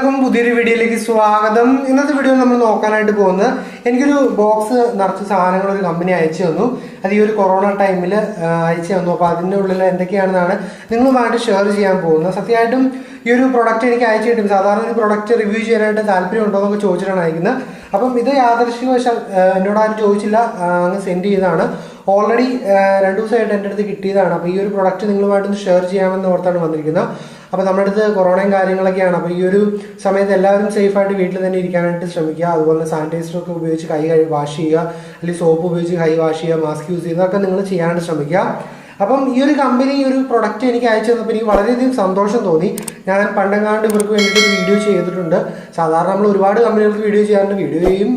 എല്ലാവർക്കും പുതിയൊരു വീഡിയോയിലേക്ക് സ്വാഗതം. ഇന്നത്തെ വീഡിയോ നമ്മൾ നോക്കാനായിട്ട് പോകുന്നത് എനിക്കൊരു ബോക്സ് നിറച്ച് സാധനങ്ങൾ ഒരു കമ്പനി അയച്ചു തന്നു. അത് ഈ ഒരു കൊറോണ ടൈമിൽ അയച്ചു തന്നു. അപ്പോൾ അതിൻ്റെ ഉള്ളിൽ എന്തൊക്കെയാണെന്നാണ് നിങ്ങളുമായിട്ട് ഷെയർ ചെയ്യാൻ പോകുന്നത്. സത്യമായിട്ടും ഈ ഒരു പ്രൊഡക്റ്റ് എനിക്ക് അയച്ചു കിട്ടും. സാധാരണ ഒരു പ്രൊഡക്റ്റ് റിവ്യൂ ചെയ്യാനായിട്ട് താല്പര്യം ഉണ്ടോ എന്നൊക്കെ ചോദിച്ചിട്ടാണ് അയക്കുന്നത്. അപ്പം ഇത് യാദൃശ്ചികവശാൽ എന്നോട് ആരും ചോദിച്ചില്ല, അങ്ങ് സെൻഡ് ചെയ്തതാണ്. ഓൾറെഡി 2 ദിവസമായിട്ട് എൻ്റെ അടുത്ത് കിട്ടിയതാണ്. അപ്പോൾ ഈ ഒരു പ്രൊഡക്റ്റ് നിങ്ങളുമായിട്ടൊന്ന് ഷെയർ ചെയ്യാമെന്ന് ഓർത്താണ് വന്നിരിക്കുന്നത്. അപ്പോൾ നമ്മുടെ അടുത്ത് കൊറോണയും കാര്യങ്ങളൊക്കെയാണ്. അപ്പോൾ ഈ ഒരു സമയത്ത് എല്ലാവരും സേഫായിട്ട് വീട്ടിൽ തന്നെ ഇരിക്കാനായിട്ട് ശ്രമിക്കുക. അതുപോലെ സാനിറ്റൈസറൊക്കെ ഉപയോഗിച്ച് കൈ വാഷ് ചെയ്യുക, അല്ലെങ്കിൽ സോപ്പ് ഉപയോഗിച്ച് കൈ വാഷ് ചെയ്യുക, മാസ്ക് യൂസ് ചെയ്യുക, ഇതൊക്കെ നിങ്ങൾ ചെയ്യാനായിട്ട് ശ്രമിക്കുക. അപ്പം ഈ ഒരു കമ്പനി ഈ ഒരു പ്രൊഡക്റ്റ് എനിക്ക് അയച്ചു തന്നപ്പോൾ എനിക്ക് വളരെയധികം സന്തോഷം തോന്നി. ഞാൻ പണ്ടെങ്ങാണ്ട് ഇവർക്ക് വേണ്ടിയിട്ട് ഒരു വീഡിയോ ചെയ്തിട്ടുണ്ട്. സാധാരണ നമ്മൾ ഒരുപാട് കമ്പനികൾക്ക് വീഡിയോ ചെയ്യാറുണ്ട്. വീഡിയോ ചെയ്യും,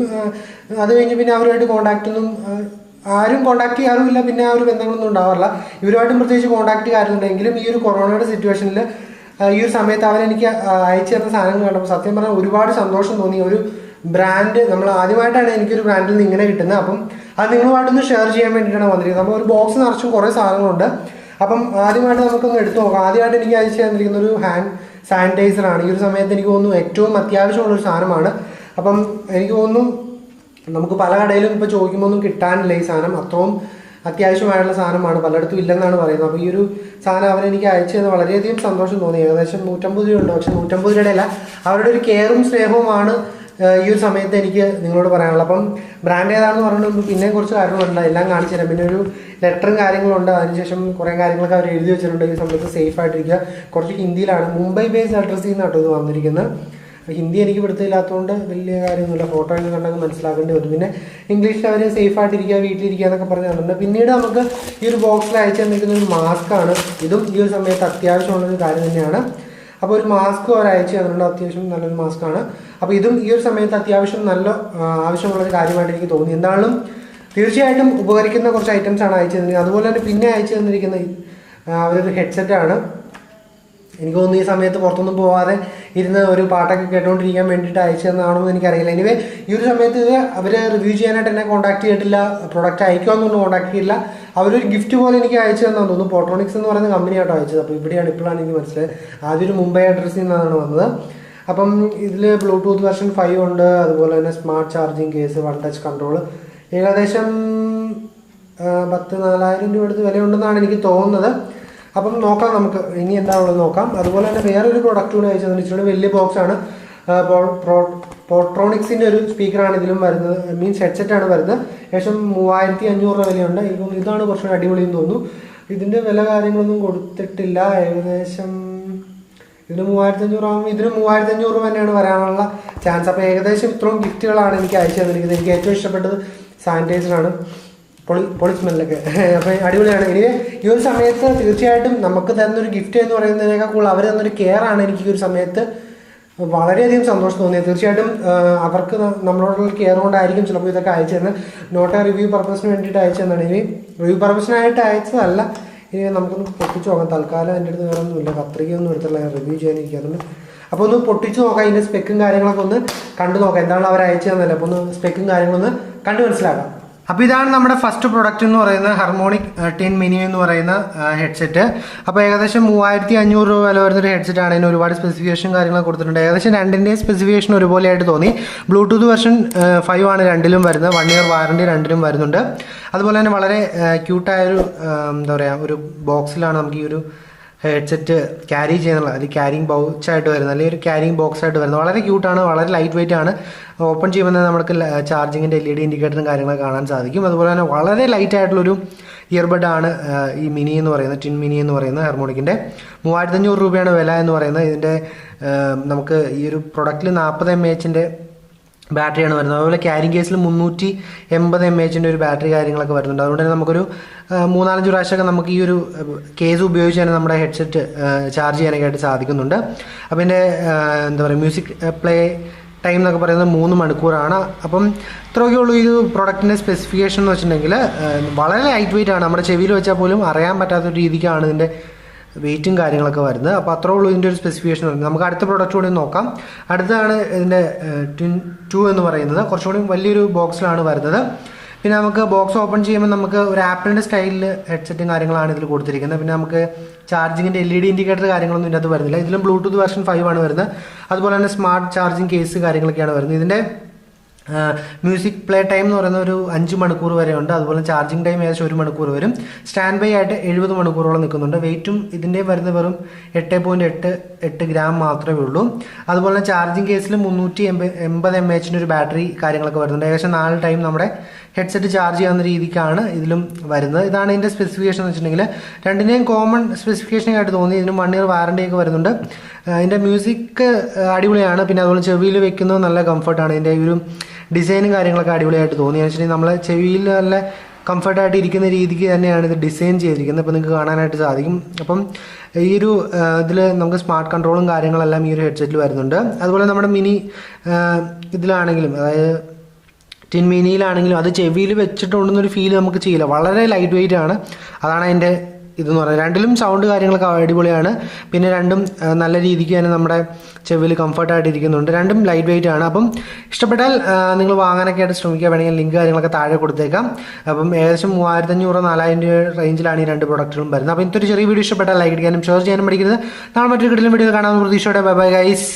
അത് കഴിഞ്ഞ് പിന്നെ അവരുമായിട്ട് ആരും കോൺടാക്ട് ചെയ്യാറുമില്ല. പിന്നെ ആ ഒരു ബന്ധങ്ങളൊന്നും ഉണ്ടാവാറില്ല. ഇവരുമായിട്ടും പ്രത്യേകിച്ച് കോൺടാക്ട് കാര്യമുണ്ടെങ്കിലും ഈ ഒരു കൊറോണയുടെ സിറ്റുവേഷനിൽ ഈ ഒരു സമയത്ത് അവരെനിക്ക് അയച്ചു തരുന്ന സാധനങ്ങൾ കണ്ടപ്പോൾ സത്യം പറഞ്ഞാൽ ഒരുപാട് സന്തോഷം തോന്നി. ഒരു ബ്രാൻഡ് നമ്മൾ ആദ്യമായിട്ടാണ് എനിക്കൊരു ബ്രാൻഡിൽ നിന്ന് ഇങ്ങനെ കിട്ടുന്നത്. അപ്പം അത് നിങ്ങളുമായിട്ടൊന്ന് ഷെയർ ചെയ്യാൻ വേണ്ടിയിട്ടാണ് വന്നിരിക്കുന്നത്. നമ്മൾ ഒരു ബോക്സ് നിറച്ചും കുറേ സാധനങ്ങളുണ്ട്. അപ്പം ആദ്യമായിട്ട് നമുക്കൊന്ന് എടുത്തു നോക്കാം. ആദ്യമായിട്ട് എനിക്ക് അയച്ചു തന്നിരിക്കുന്ന ഒരു ഹാൻഡ് സാനിറ്റൈസറാണ്. ഈ ഒരു സമയത്ത് എനിക്ക് തോന്നുന്നു ഏറ്റവും അത്യാവശ്യമുള്ളൊരു സാധനമാണ്. അപ്പം എനിക്ക് തോന്നുന്നു നമുക്ക് പല കടയിലും ഇപ്പോൾ ചോദിക്കുമ്പോൾ ഒന്നും കിട്ടാനില്ല ഈ സാധനം. അത്രയും അത്യാവശ്യമായിട്ടുള്ള സാധനമാണ്, പലയിടത്തും ഇല്ലെന്നാണ് പറയുന്നത്. അപ്പോൾ ഈ ഒരു സാധനം അവരെനിക്ക് അയച്ചു തന്നത് വളരെയധികം സന്തോഷം തോന്നി. ഏകദേശം 150 രൂപയുണ്ട്. പക്ഷേ 150 രൂപയുടെ അല്ല, അവരുടെ ഒരു കെയറും സ്നേഹവുമാണ് ഈ ഒരു സമയത്ത് എനിക്ക് നിങ്ങളോട് പറയാനുള്ളത്. അപ്പം ബ്രാൻഡ് ഏതാണെന്ന് പറഞ്ഞിട്ട് പിന്നെ കുറച്ച് കാര്യങ്ങളുണ്ട്, എല്ലാം കാണിച്ചു തരാം. പിന്നെ ഒരു ലെറ്ററും കാര്യങ്ങളുണ്ട്. അതിനുശേഷം കുറേ കാര്യങ്ങളൊക്കെ അവർ എഴുതി വെച്ചിട്ടുണ്ട്. ഈ സമയത്ത് സേഫ് ആയിട്ടിരിക്കുക. കുറച്ച് ഹിന്ദിയിലാണ്, മുംബൈ ബേസ്ഡ് അഡ്രസ്സിൽ നിന്നാട്ടോ ഇത് വന്നിരിക്കുന്നത്. ഹിന്ദി എനിക്ക് പിടുത്തമില്ലാത്തതുകൊണ്ട് വലിയ കാര്യമൊന്നുമില്ല, ഫോട്ടോ ഒക്കെ കണ്ടെങ്കിൽ മനസ്സിലാക്കേണ്ടി വരും. പിന്നെ ഇംഗ്ലീഷിൽ അവർ സേഫായിട്ടിരിക്കുക, വീട്ടിലിരിക്കുക എന്നൊക്കെ പറഞ്ഞ് തന്നിട്ടുണ്ട്. പിന്നീട് നമുക്ക് ഈ ഒരു ബോക്സിൽ അയച്ചു തന്നിരിക്കുന്ന ഒരു മാസ്കാണ്. ഇതും ഈ ഒരു സമയത്ത് അത്യാവശ്യമുള്ളൊരു കാര്യം തന്നെയാണ്. അപ്പോൾ ഒരു മാസ്ക് അവർ അയച്ചു തന്നിട്ടുണ്ട്. അത്യാവശ്യം നല്ലൊരു മാസ്കാണ്. അപ്പോൾ ഇതും ഈ ഒരു സമയത്ത് അത്യാവശ്യം നല്ല ആവശ്യമുള്ളൊരു കാര്യമായിട്ട് എനിക്ക് തോന്നി. എന്തായാലും തീർച്ചയായിട്ടും ഉപകരിക്കുന്ന കുറച്ച് ഐറ്റംസ് ആണ് അയച്ചു തന്നിരിക്കുന്നത്. അതുപോലെ തന്നെ പിന്നെ അയച്ചു തന്നിരിക്കുന്ന അവരൊരു ഹെഡ്സെറ്റാണ്. എനിക്ക് തോന്നുന്നു ഈ സമയത്ത് പുറത്തൊന്നും പോകാതെ ഇരുന്ന് ഒരു പാട്ടൊക്കെ കേട്ടുകൊണ്ടിരിക്കാൻ വേണ്ടിയിട്ട് അയച്ചു തന്നതാണോ എന്ന് എനിക്കറിയില്ല. എനിവേ ഈ ഒരു സമയത്ത് അവർ റിവ്യൂ ചെയ്യാനായിട്ട് എന്നെ കോൺടാക്ട് ചെയ്തിട്ടില്ല, പ്രൊഡക്റ്റ് അയക്കുമെന്നൊന്നും കോൺടാക്ട് ചെയ്തില്ല. അവരൊരു ഗിഫ്റ്റ് പോലെ എനിക്ക് അയച്ചു തന്നാന്ന് തോന്നുന്നു. പോട്രോണിക്സ് എന്ന് പറയുന്ന കമ്പനിയായിട്ടോ അയച്ചത്. അപ്പോൾ ഇപ്പോഴാണ് എനിക്ക് മനസ്സിലായത്. ആദ്യം ഒരു മുംബൈ അഡ്രസ്സിൽ നിന്നാണ് വന്നത്. അപ്പം ഇതിൽ ബ്ലൂടൂത്ത് വെർഷൻ 5 ഉണ്ട്. അതുപോലെ തന്നെ smart charging case, 1 touch control. ഏകദേശം 10,000-4,000 രൂപ അടുത്ത് വിലയുണ്ടെന്നാണ് എനിക്ക് തോന്നുന്നത്. അപ്പം നോക്കാം, നമുക്ക് ഇനി എന്താണുള്ളത് നോക്കാം. അതുപോലെ തന്നെ വേറൊരു പ്രൊഡക്റ്റ് കൂടെ അയച്ചു തന്നിട്ടുണ്ട്. വലിയ ബോക്സാണ്. പോട്രോണിക്സിൻ്റെ ഒരു സ്പീക്കറാണ് ഇതിലും വരുന്നത്, മീൻസ് ഹെഡ്സെറ്റാണ് വരുന്നത്. ഏകദേശം 3,500 രൂപ വിലയുണ്ട്. എനിക്ക് തോന്നുന്നു ഇതാണ് കുറച്ചുകൂടി അടിപൊളിയെന്ന് തോന്നുന്നു. ഇതിൻ്റെ വില കാര്യങ്ങളൊന്നും കൊടുത്തിട്ടില്ല. ഏകദേശം ഇതിന് 3,500 ആകുമ്പോൾ ഇതിന് 3,500 രൂപ തന്നെയാണ് വരാനുള്ള ചാൻസ്. അപ്പോൾ ഏകദേശം ഇത്രയും ഗിഫ്റ്റുകളാണ് എനിക്ക് അയച്ചു തന്നിരിക്കുന്നത്. എനിക്ക് ഏറ്റവും ഇഷ്ടപ്പെട്ടത് സാനിറ്റൈസറാണ്. പൊളി സ്മെല്ലൊക്കെ. അപ്പോൾ അടിപൊളിയാണ്. ഇനി ഈ ഒരു സമയത്ത് തീർച്ചയായിട്ടും നമുക്ക് തരുന്നൊരു ഗിഫ്റ്റ് എന്ന് പറയുന്നതിനേക്കാൾ കൂടുതൽ അവർ തന്നൊരു കെയറാണ് എനിക്ക് ഈ ഒരു സമയത്ത് വളരെയധികം സന്തോഷം തോന്നിയത്. തീർച്ചയായിട്ടും അവർക്ക് നമ്മളോടുള്ള കെയർ കൊണ്ടായിരിക്കും ചിലപ്പോൾ ഇതൊക്കെ അയച്ചു തന്നത്. നോട്ട് ആ റിവ്യൂ പർപ്പസിന് വേണ്ടിയിട്ട് അയച്ചു തന്നാണ്. ഇനി റിവ്യൂ പർപ്പസിനായിട്ട് അയച്ചതല്ല. ഇനി നമുക്കൊന്ന് പൊട്ടിച്ച് നോക്കാം. തൽക്കാലം എൻ്റെ അടുത്ത് വേറെ ഒന്നുമില്ല, കത്രികയൊന്നും എടുത്തില്ല റിവ്യൂ ചെയ്യാനിരിക്കാറുണ്ട്. അപ്പോൾ ഒന്ന് പൊട്ടിച്ച് നോക്കാം. ഇതിൻ്റെ സ്പെക്കും കാര്യങ്ങളൊക്കെ ഒന്ന് കണ്ടു നോക്കാം. എന്താണ് അവർ അയച്ചു തന്നല്ലേ. അപ്പോൾ ഒന്ന് സ്പെക്കും കാര്യങ്ങളൊന്ന് കണ്ടു മനസ്സിലാക്കാം. അപ്പോൾ ഇതാണ് നമ്മുടെ ഫസ്റ്റ് പ്രൊഡക്റ്റ് എന്ന് പറയുന്നത് ഹാർമോണിക് 10 മിനി എന്ന് പറയുന്ന ഹെഡ്സെറ്റ്. അപ്പോൾ ഏകദേശം 3,500 രൂപ വില വരുന്നൊരു ഹെഡ്സെറ്റാണ്. ഇതിന് ഒരുപാട് സ്പെസിഫിക്കേഷൻ കാര്യങ്ങളൊക്കെ കൊടുത്തിട്ടുണ്ട്. ഏകദേശം രണ്ടിൻ്റെയും സ്പെസിഫിക്കേഷൻ ഒരുപോലെയായിട്ട് തോന്നി. ബ്ലൂടൂത്ത് വെർഷൻ 5 ആണ് രണ്ടിലും വരുന്നത്. 1 ഇയർ വാറണ്ടി രണ്ടിലും വരുന്നുണ്ട്. അതുപോലെ തന്നെ വളരെ ക്യൂട്ടായൊരു എന്താ പറയുക ഒരു ബോക്സിലാണ് നമുക്ക് ഈ ഒരു ഹെഡ്സെറ്റ് ക്യാരി ചെയ്യുന്നുള്ള, അത് ക്യാരിങ് പൗച്ചായിട്ട് വരുന്നത്, അല്ലെങ്കിൽ ഒരു ക്യാരിങ് ബോക്സ് ആയിട്ട് വരുന്നത്. വളരെ ക്യൂട്ടാണ്, വളരെ ലൈറ്റ് വെയിറ്റ് ആണ്. ഓപ്പൺ ചെയ്യുമ്പോൾ തന്നെ നമുക്ക് ചാർജിങ്ങിൻ്റെ LED ഇൻഡിക്കേറ്ററും കാര്യങ്ങളൊക്കെ കാണാൻ സാധിക്കും. അതുപോലെ തന്നെ വളരെ ലൈറ്റ് ആയിട്ടുള്ളൊരു ഇയർബഡാണ് ഈ മിനി എന്ന് പറയുന്നത്, ടിൻ മിനി എന്ന് പറയുന്നത് ഹാർമോണിക്കിൻ്റെ. 3,500 രൂപയാണ് വില എന്ന് പറയുന്നത്. ഇതിൻ്റെ നമുക്ക് ഈ ഒരു പ്രൊഡക്റ്റിൽ 40 mAh ബാറ്ററിയാണ് വരുന്നത്. അതുപോലെ ക്യാരിങ് കേസിൽ 380 mAh ഒരു ബാറ്ററി കാര്യങ്ങളൊക്കെ വരുന്നുണ്ട്. അതുകൊണ്ട് തന്നെ നമുക്കൊരു 3-4 പ്രാവശ്യമൊക്കെ നമുക്ക് ഈ ഒരു കേസ് ഉപയോഗിച്ച് തന്നെ നമ്മുടെ ഹെഡ്സെറ്റ് ചാർജ് ചെയ്യാനൊക്കെ ആയിട്ട് സാധിക്കുന്നുണ്ട്. അപ്പോൾ ഇതിൻ്റെ എന്താ പറയുക മ്യൂസിക് പ്ലേ ടൈം എന്നൊക്കെ പറയുന്നത് 3 മണിക്കൂറാണ്. അപ്പം ഇത്രയൊക്കെ ഉള്ളൂ ഈ പ്രൊഡക്റ്റിൻ്റെ സ്പെസിഫിക്കേഷൻ എന്ന് വെച്ചിട്ടുണ്ടെങ്കിൽ. വളരെ ലൈറ്റ് വെയിറ്റ് ആണ്. നമ്മുടെ ചെവിയിൽ വെച്ചാൽ പോലും അറിയാൻ പറ്റാത്ത രീതിക്കാണ് ഇതിൻ്റെ വെയിറ്റും കാര്യങ്ങളൊക്കെ വരുന്നത്. അപ്പോൾ അത്രേ ഉള്ളൂ ഇതിൻ്റെ ഒരു സ്പെസിഫിക്കേഷൻ വരുന്നത്. നമുക്ക് അടുത്ത പ്രൊഡക്റ്റ് കൂടി നോക്കാം. അടുത്താണ് ഇതിൻ്റെ ട്വിൻ 2 എന്ന് പറയുന്നത്. കുറച്ചുകൂടി വലിയൊരു ബോക്സിലാണ് വരുന്നത്. പിന്നെ നമുക്ക് ബോക്സ് ഓപ്പൺ ചെയ്യുമ്പോൾ നമുക്ക് ഒരു ആപ്പിളിൻ്റെ സ്റ്റൈലിൽ ഹെഡ്സെറ്റും കാര്യങ്ങളാണ് ഇതിൽ കൊടുത്തിരിക്കുന്നത്. പിന്നെ നമുക്ക് ചാർജിങ്ങിൻ്റെ LED ഇൻഡിക്കേറ്റർ കാര്യങ്ങളൊന്നും ഇതിനകത്ത് വരുന്നില്ല. ഇതിലും ബ്ലൂടൂത്ത് വെർഷൻ 5 ആണ് വരുന്നത്. അതുപോലെ തന്നെ സ്മാർട്ട് ചാർജിങ് കേസ് കാര്യങ്ങളൊക്കെയാണ് വരുന്നത്. ഇതിൻ്റെ മ്യൂസിക് പ്ലേ ടൈം എന്ന് പറയുന്ന ഒരു 5 മണിക്കൂർ വരെ ഉണ്ട്. അതുപോലെ ചാർജിങ് ടൈം ഏകദേശം 1 മണിക്കൂർ വരും. സ്റ്റാൻഡ് ബൈ ആയിട്ട് 70 മണിക്കൂറോളം നിൽക്കുന്നുണ്ട്. വെയിറ്റും ഇതിൻ്റെ വരുന്നത് വെറും 8.88 ഗ്രാം മാത്രമേ ഉള്ളൂ. അതുപോലെ ചാർജിങ് കേസിൽ 380 mAh ഒരു ബാറ്ററി കാര്യങ്ങളൊക്കെ വരുന്നുണ്ട്. ഏകദേശം 4 ടൈം നമ്മുടെ ഹെഡ്സെറ്റ് ചാർജ് ചെയ്യാവുന്ന രീതിക്കാണ് ഇതിലും വരുന്നത്. ഇതാണ് ഇതിൻ്റെ സ്പെസിഫിക്കേഷൻ എന്ന് വെച്ചിട്ടുണ്ടെങ്കിൽ രണ്ടിനെയും കോമൺ സ്പെസിഫിക്കേഷനായിട്ട് തോന്നി. ഇതിന് 1 ഇയർ വാറണ്ടി ഒക്കെ വരുന്നുണ്ട്. ഇതിൻ്റെ മ്യൂസിക് അടിപൊളിയാണ്. പിന്നെ അതുപോലെ ചെവിയിൽ വെക്കുന്നത് നല്ല കംഫർട്ടാണ്. ഇതിൻ്റെ ഒരു ഡിസൈനും കാര്യങ്ങളൊക്കെ അടിപൊളിയായിട്ട് തോന്നി. എന്ന് വെച്ചിട്ടുണ്ടെങ്കിൽ നമ്മളെ ചെവിയിൽ നല്ല കംഫർട്ടായിട്ട് ഇരിക്കുന്ന രീതിക്ക് തന്നെയാണ് ഇത് ഡിസൈൻ ചെയ്തിരിക്കുന്നത്. അപ്പോൾ നിങ്ങൾക്ക് കാണാനായിട്ട് സാധിക്കും. അപ്പം ഈ ഒരു ഇതിൽ നമുക്ക് സ്മാർട്ട് കൺട്രോളും കാര്യങ്ങളെല്ലാം ഈ ഒരു ഹെഡ്സെറ്റിൽ വരുന്നുണ്ട്. അതുപോലെ നമ്മുടെ മിനി ഇതിലാണെങ്കിലും, അതായത് ടിൻ മിനിയിലാണെങ്കിലും അത് ചെവിയിൽ വെച്ചിട്ടുണ്ടെന്നൊരു ഫീൽ നമുക്ക് ചെയ്യില്ല. വളരെ ലൈറ്റ് വെയിറ്റ് ആണ്. അതാണ് അതിൻ്റെ ഇതെന്ന് പറയുന്നത്. രണ്ടിലും സൗണ്ട് കാര്യങ്ങളൊക്കെ അടിപൊളിയാണ്. പിന്നെ രണ്ടും നല്ല രീതിക്ക് തന്നെ നമ്മുടെ ചെവിയിൽ കംഫർട്ടായിട്ട് ഇരിക്കുന്നുണ്ട്. രണ്ടും ലൈറ്റ് വെയിറ്റ് ആണ്. അപ്പം ഇഷ്ടപ്പെട്ടാൽ നിങ്ങൾ വാങ്ങാനൊക്കെ ആയിട്ട് ശ്രമിക്കുക. വേണമെങ്കിൽ ലിങ്ക് കാര്യങ്ങളൊക്കെ താഴെ കൊടുത്തേക്കാം. അപ്പം ഏകദേശം 3500-4000 രൂപ റേഞ്ചിലാണ് ഈ 2 പ്രൊഡക്റ്റുകളും വരുന്നത്. അപ്പോൾ ഇന്നത്തെ ഒരു ചെറിയ വീഡിയോ ഇഷ്ടപ്പെട്ടാൽ ലൈക്ക് ചെയ്യാനും ഷെയർ ചെയ്യാനും പഠിക്കരുത്. നാളെ മറ്റൊരു കിടിലൻ വീഡിയോ കാണാമെന്ന് പ്രതീക്ഷയോടെ. Bye bye guys.